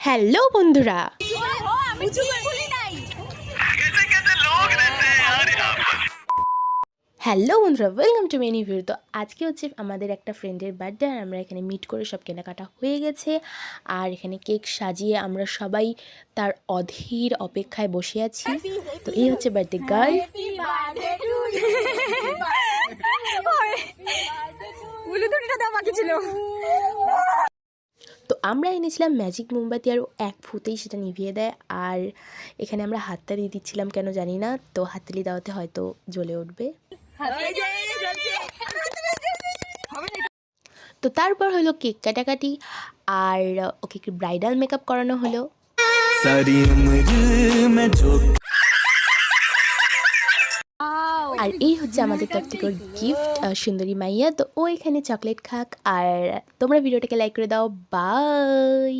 Hello বন্ধুরা, welcome to many view. তো আজকে হচ্ছে আমাদের একটা ফ্রেন্ডের বার্থডে, আর আমরা এখানে মিট করে সব কেনাকাটা হয়ে গেছে। আর এখানে কেক সাজিয়ে আমরা সবাই তার অধীর অপেক্ষায় বসে আছি। তো এই হচ্ছে বার্থডে গার্ল। তো আমরা এনেছিলাম ম্যাজিক মোমবাতি, আর এক ফুতেই সেটা নিভিয়ে দেয়। আর এখানে আমরা হাততালি দিচ্ছিলাম, কেন জানি না। তো হাততালি দেওয়াতে হয়তো জ্বলে উঠবে। তো তারপর হলো কেক কাটাকাটি, আর ওকে ব্রাইডাল মেকআপ করানো হলো। আর এই হচ্ছে আমাদের তরফ থেকে গিফট, সুন্দরী মাইয়া। তো ও এখানে চকলেট খাক। আর তোমরা ভিডিওটাকে লাইক করে দাও। বাই।